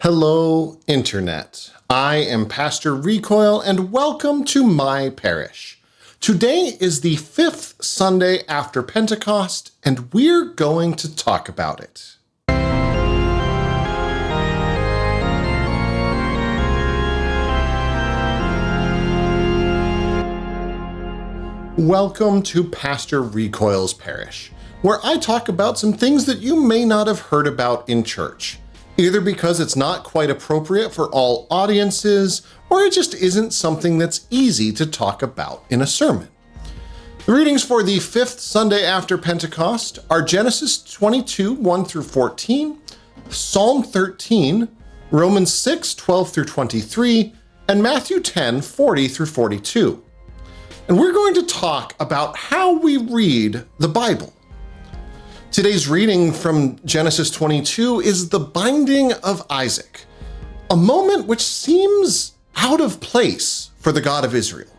Hello, Internet. I am Pastor Recoil, and welcome to my parish. Today is the 5th Sunday after Pentecost, and we're going to talk about it. Welcome to Pastor Recoil's parish, where I talk about some things that you may not have heard about in church, either because it's not quite appropriate for all audiences, or it just isn't something that's easy to talk about in a sermon. The readings for the 5th Sunday after Pentecost are Genesis 22, 1 through 14, Psalm 13, Romans 6, 12 through 23, and Matthew 10, 40 through 42. And we're going to talk about how we read the Bible. Today's reading from Genesis 22 is the binding of Isaac, a moment which seems out of place for the God of Israel.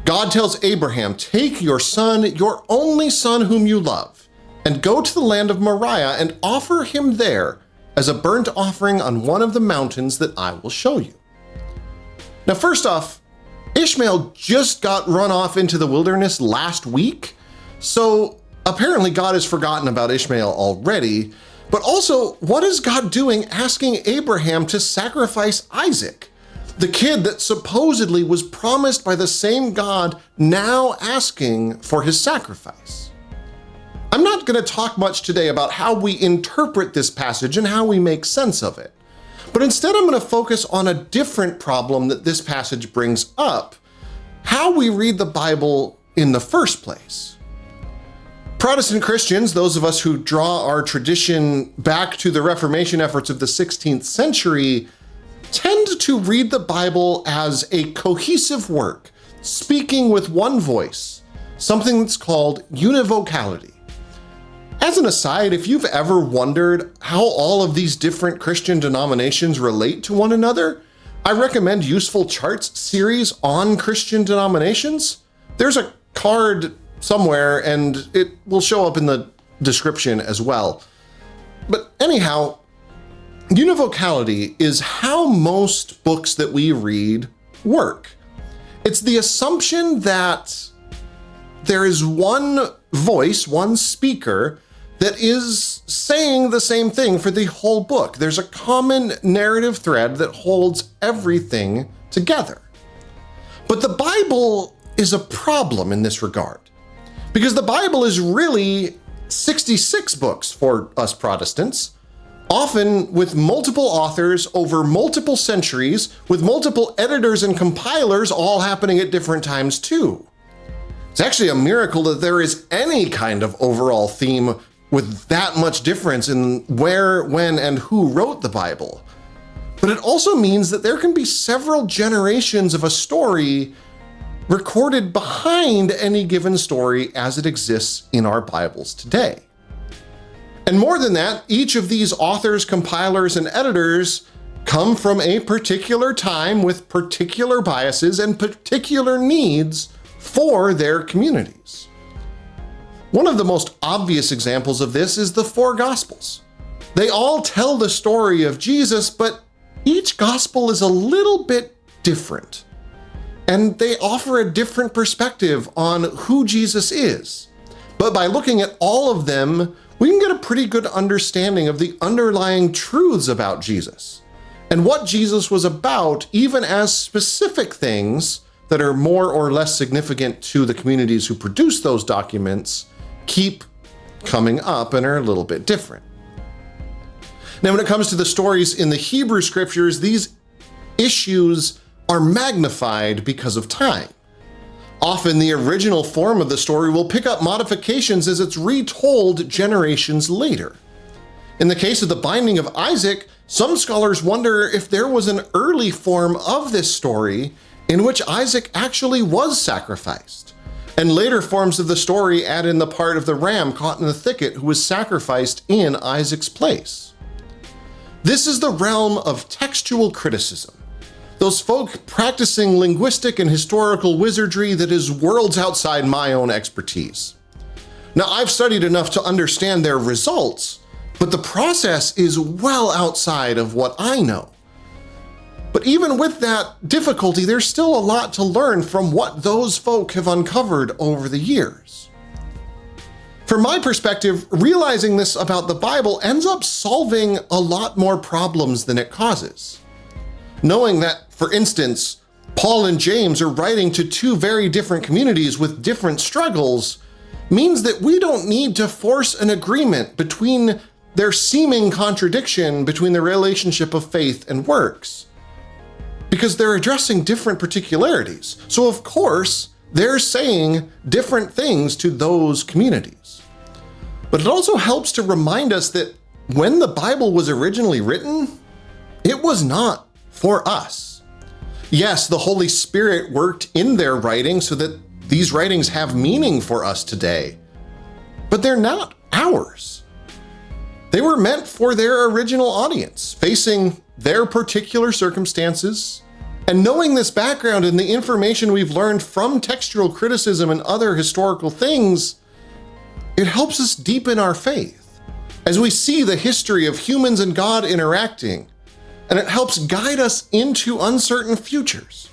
God tells Abraham, "Take your son, your only son whom you love, and go to the land of Moriah and offer him there as a burnt offering on one of the mountains that I will show you." Now, first off, Ishmael just got run off into the wilderness last week, so apparently God has forgotten about Ishmael already, but also, what is God doing asking Abraham to sacrifice Isaac, the kid that supposedly was promised by the same God, now asking for his sacrifice? I'm not going to talk much today about how we interpret this passage and how we make sense of it, but instead I'm going to focus on a different problem that this passage brings up: how we read the Bible in the first place. Protestant Christians, those of us who draw our tradition back to the Reformation efforts of the 16th century, tend to read the Bible as a cohesive work, speaking with one voice, something that's called univocality. As an aside, if you've ever wondered how all of these different Christian denominations relate to one another, I recommend Useful Charts series on Christian denominations. There's a card somewhere, and it will show up in the description as well. But anyhow, univocality is how most books that we read work. It's the assumption that there is one voice, one speaker, that is saying the same thing for the whole book. There's a common narrative thread that holds everything together. But the Bible is a problem in this regard, because the Bible is really 66 books for us Protestants, often with multiple authors over multiple centuries, with multiple editors and compilers all happening at different times too. It's actually a miracle that there is any kind of overall theme with that much difference in where, when, and who wrote the Bible. But it also means that there can be several generations of a story recorded behind any given story as it exists in our Bibles today. And more than that, each of these authors, compilers, and editors come from a particular time with particular biases and particular needs for their communities. One of the most obvious examples of this is the four Gospels. They all tell the story of Jesus, but each Gospel is a little bit different, and they offer a different perspective on who Jesus is. But by looking at all of them, we can get a pretty good understanding of the underlying truths about Jesus and what Jesus was about, even as specific things that are more or less significant to the communities who produce those documents keep coming up and are a little bit different. Now, when it comes to the stories in the Hebrew scriptures, these issues are magnified because of time. Often the original form of the story will pick up modifications as it's retold generations later. In the case of the binding of Isaac, some scholars wonder if there was an early form of this story in which Isaac actually was sacrificed, and later forms of the story add in the part of the ram caught in the thicket who was sacrificed in Isaac's place. This is the realm of textual criticism, those folk practicing linguistic and historical wizardry that is worlds outside my own expertise. Now, I've studied enough to understand their results, but the process is well outside of what I know. But even with that difficulty, there's still a lot to learn from what those folk have uncovered over the years. From my perspective, realizing this about the Bible ends up solving a lot more problems than it causes. Knowing that, for instance, Paul and James are writing to two very different communities with different struggles means that we don't need to force an agreement between their seeming contradiction between the relationship of faith and works, because they're addressing different particularities. So of course, they're saying different things to those communities. But it also helps to remind us that when the Bible was originally written, it was not for us. Yes, the Holy Spirit worked in their writing so that these writings have meaning for us today, but they're not ours. They were meant for their original audience, facing their particular circumstances. And knowing this background and the information we've learned from textual criticism and other historical things, it helps us deepen our faith as we see the history of humans and God interacting, and it helps guide us into uncertain futures,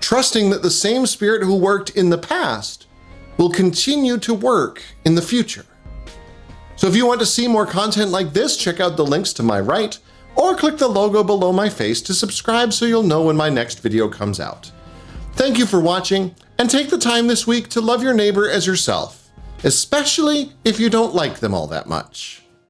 trusting that the same Spirit who worked in the past will continue to work in the future. So if you want to see more content like this, check out the links to my right, or click the logo below my face to subscribe so you'll know when my next video comes out. Thank you for watching, and take the time this week to love your neighbor as yourself, especially if you don't like them all that much.